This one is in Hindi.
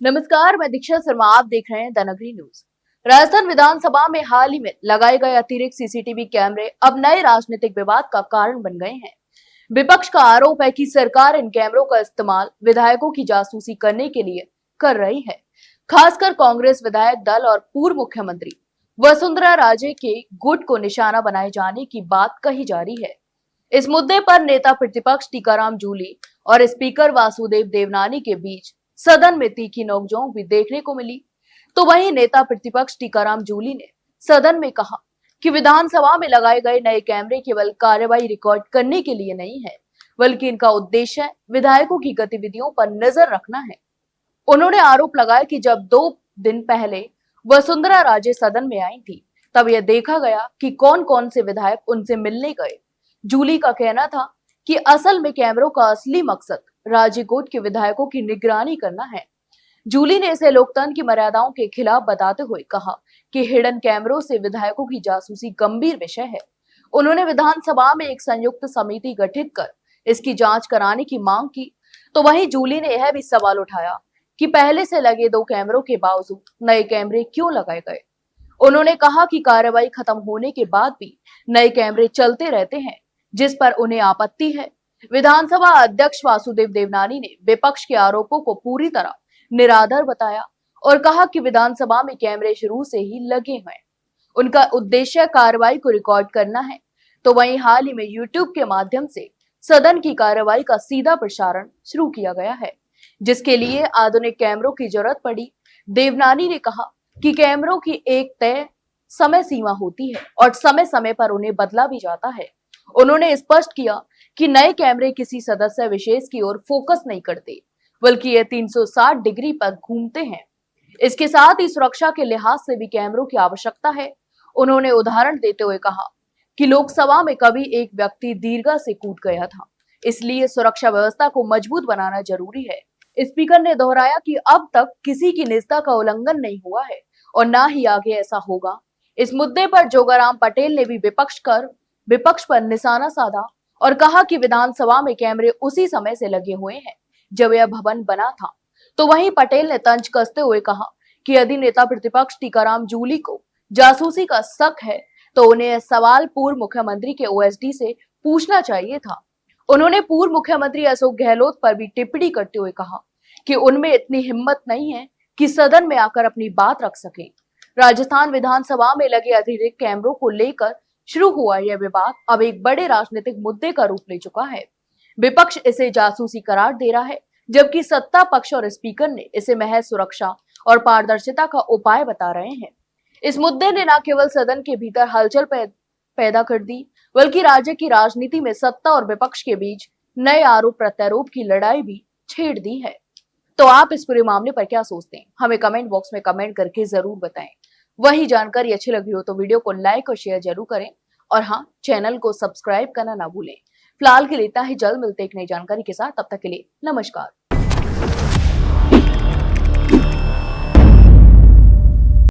नमस्कार, मैं दीक्षा शर्मा। आप देख रहे हैं द नगरी न्यूज। राजस्थान विधानसभा में हाल ही में लगाए गए अतिरिक्त सीसीटीवी कैमरे अब नए राजनीतिक विवाद का कारण बन गए हैं। विपक्ष का आरोप है कि सरकार इन कैमरों का इस्तेमाल विधायकों की जासूसी करने के लिए कर रही है। खासकर कांग्रेस विधायक दल और पूर्व मुख्यमंत्री वसुंधरा राजे के गुट को निशाना बनाए जाने की बात कही जा रही है। इस मुद्दे पर नेता प्रतिपक्ष टीकाराम जूली और स्पीकर वासुदेव देवनानी के बीच सदन में तीखी नोकझोंक भी देखने को मिली। तो वहीं नेता प्रतिपक्ष टीकाराम जूली ने सदन में कहा कि विधानसभा में लगाए गए नए कैमरे केवल कार्रवाई रिकॉर्ड करने के लिए नहीं है, बल्कि इनका उद्देश्य विधायकों की गतिविधियों पर नजर रखना है। उन्होंने आरोप लगाया कि जब 2 दिन पहले वसुंधरा राजे सदन में आई थी, तब यह देखा गया कि कौन कौन से विधायक उनसे मिलने गए। जूली का कहना था कि असल में कैमरों का असली मकसद राजकोट के विधायकों की निगरानी करना है। जूली ने इसे लोकतंत्र की मर्यादाओं के खिलाफ बताते हुए कहा कि हिडन कैमरों से विधायकों की जासूसी गंभीर विषय है। उन्होंने विधानसभा में एक संयुक्त समिति गठित कर इसकी जांच कराने की मांग की। तो वहीं जूली ने यह भी सवाल उठाया कि पहले से लगे 2 कैमरों के बावजूद नए कैमरे क्यों लगाए गए। उन्होंने कहा कि कार्रवाई खत्म होने के बाद भी नए कैमरे चलते रहते हैं, जिस पर उन्हें आपत्ति है। विधानसभा अध्यक्ष वासुदेव देवनानी ने विपक्ष के आरोपों को पूरी तरह निराधार बताया और कहा कि विधानसभा में कैमरे शुरू से ही लगे हैं, उनका उद्देश्य कार्रवाई को रिकॉर्ड करना है। तो वहीं हाल ही में यूट्यूब के माध्यम से सदन की कार्रवाई का सीधा प्रसारण शुरू किया गया है, जिसके लिए आधुनिक कैमरों की जरूरत पड़ी। देवनानी ने कहा कि कैमरों की एक तय समय सीमा होती है और समय समय पर उन्हें बदला भी जाता है। उन्होंने स्पष्ट किया कि नए कैमरे किसी सदस्य विशेष की ओर फोकस नहीं करते, बल्कि ये 360 डिग्री पर घूमते हैं। इसके साथ ही सुरक्षा के लिहाज से भी कैमरों की आवश्यकता है। उन्होंने उदाहरण देते हुए कहा कि लोकसभा में कभी एक व्यक्ति दीर्घा से कूद गया था, इसलिए सुरक्षा व्यवस्था को मजबूत बनाना जरूरी है। स्पीकर ने दोहराया कि अब तक किसी की निजता का उल्लंघन नहीं हुआ है और ना ही आगे ऐसा होगा। इस मुद्दे पर जोगाराम पटेल ने भी विपक्ष पर निशाना साधा और कहा कि विधानसभा में कैमरे उसी समय से लगे हुए हैं जब यह भवन बना था। तो वहीं पटेल ने तंज कसते हुए कहा कि यदि नेता प्रतिपक्ष टीकाराम जूली को जासूसी का शक है, तो उन्हें यह सवाल पूर्व मुख्यमंत्री के ओएसडी से पूछना चाहिए था। उन्होंने पूर्व मुख्यमंत्री अशोक गहलोत पर भी टिप्पणी करते हुए कहा कि उनमें इतनी हिम्मत नहीं है कि सदन में आकर अपनी बात रख सके। राजस्थान विधानसभा में लगे अतिरिक्त कैमरों को लेकर शुरू हुआ यह विवाद अब एक बड़े राजनीतिक मुद्दे का रूप ले चुका है। विपक्ष इसे जासूसी करार दे रहा है, जबकि सत्ता पक्ष और स्पीकर ने इसे महज सुरक्षा और पारदर्शिता का उपाय बता रहे हैं। इस मुद्दे ने न केवल सदन के भीतर हलचल पैदा कर दी, बल्कि राज्य की राजनीति में सत्ता और विपक्ष के बीच नए आरोप प्रत्यारोप की लड़ाई भी छेड़ दी है। तो आप इस पूरे मामले पर क्या सोचते हैं, हमें कमेंट बॉक्स में कमेंट करके जरूर बताएं। वही जानकारी अच्छी लगी हो तो वीडियो को लाइक और शेयर जरूर करें और हाँ, चैनल को सब्सक्राइब करना ना भूलें। फिलहाल के लिए इतना ही, जल्द मिलते एक नई जानकारी के साथ। तब तक के लिए नमस्कार।